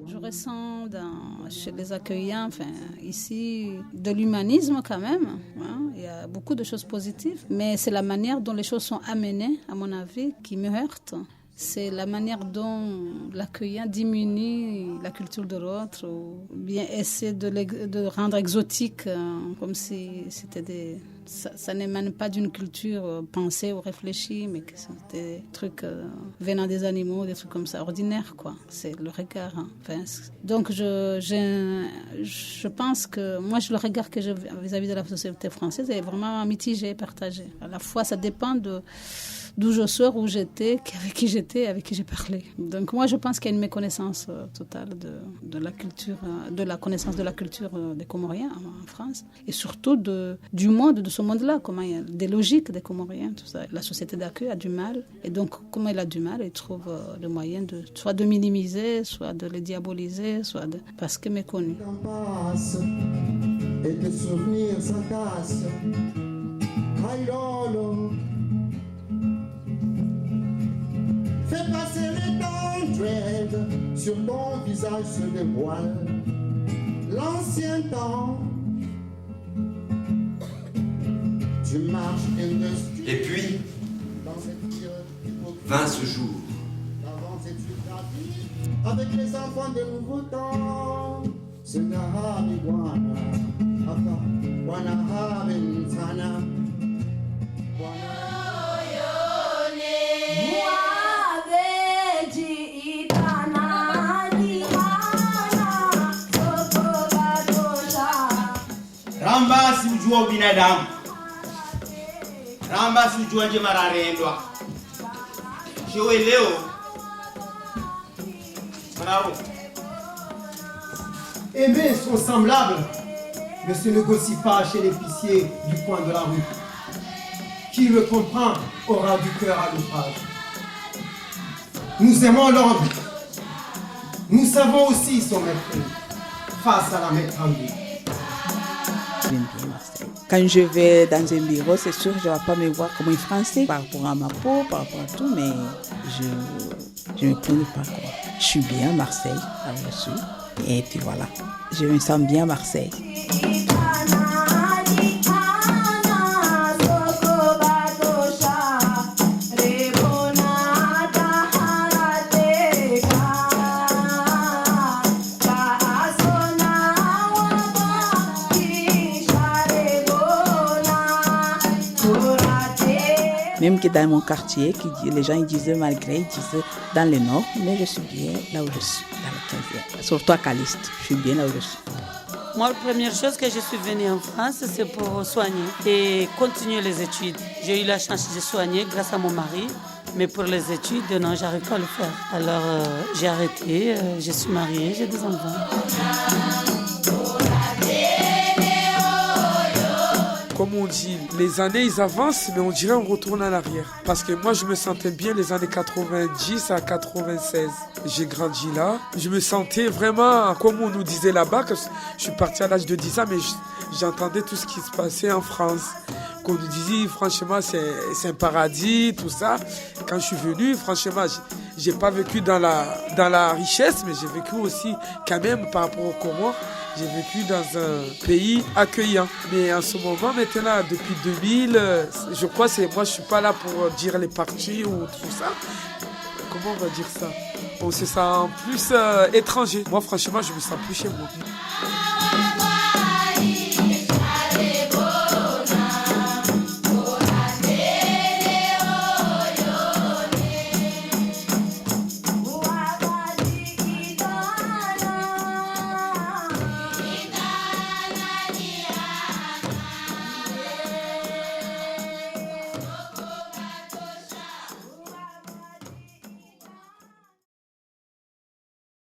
Je ressens chez les accueillants, ici, de l'humanisme quand même. Hein. Il y a beaucoup de choses positives, mais c'est la manière dont les choses sont amenées, à mon avis, qui me heurte. C'est la manière dont l'accueillant diminue la culture de l'autre ou bien essaie de rendre exotique, comme si c'était ça n'émane pas d'une culture pensée ou réfléchie, mais que c'était des trucs venant des animaux, des trucs comme ça, ordinaires, quoi. C'est le regard. Hein. Donc, je pense que moi, le regard que j'ai vis-à-vis de la société française est vraiment mitigé, partagé. À la fois, ça dépend d'où je sors, où j'étais, avec qui j'étais, avec qui j'ai parlé. Donc moi, je pense qu'il y a une méconnaissance totale de la culture, de la connaissance de la culture des Comoriens en France, et surtout du monde, de ce monde-là, comment il y a des logiques des Comoriens, tout ça. La société d'accueil a du mal, et donc comment il a du mal, il trouve le moyen soit de minimiser, soit de les diaboliser, parce que méconnu. Et tes souvenirs s'entassent. Fais passer les temps dread, sur ton visage se dévoile l'ancien temps. Tu marches industrie. Et puis, vint ce jour. Avec les enfants de nouveau temps. C'est Nahabi Wana, Aka, Wana Habintana. Ramba si ujua binadamu, ramba si ujua nje mararendwa. Shewe leo mararo. Aimer son semblable ne se négocie pas chez l'épicier du coin de la rue. Qui le comprend aura du cœur à l'ouvrage. Nous aimons l'homme. Nous savons aussi son mépris face à la métrange. Quand je vais dans un bureau, c'est sûr que je ne vais pas me voir comme un Français par rapport à ma peau, par rapport à tout, mais je ne me plains pas. Quoi. Je suis bien à Marseille, là où je suis, et puis voilà, je me sens bien à Marseille. Même que dans mon quartier, les gens ils disaient malgré, ils disaient dans le nord, mais je suis bien là où je suis, dans le 15e. Surtout à Caliste, je suis bien là où je suis. Moi, la première chose que je suis venue en France, c'est pour soigner et continuer les études. J'ai eu la chance de soigner grâce à mon mari, mais pour les études, non, j'arrive pas à le faire. Alors, j'ai arrêté, je suis mariée, j'ai des enfants. Comme on dit, les années ils avancent, mais on dirait on retourne en arrière. Parce que moi je me sentais bien les années 90 à 96. J'ai grandi là. Je me sentais vraiment, comme on nous disait là-bas, que je suis parti à l'âge de 10 ans, mais j'entendais tout ce qui se passait en France. Qu'on nous disait, franchement, c'est un paradis, tout ça. Quand je suis venu, franchement, j'ai pas vécu dans la richesse, mais j'ai vécu aussi quand même par rapport aux Comores. J'ai vécu dans un pays accueillant. Mais en ce moment, maintenant, depuis 2000, je crois que moi, je suis pas là pour dire les partis ou tout ça. Comment on va dire ça? On se sent plus étranger. Moi, franchement, je me sens plus chez moi.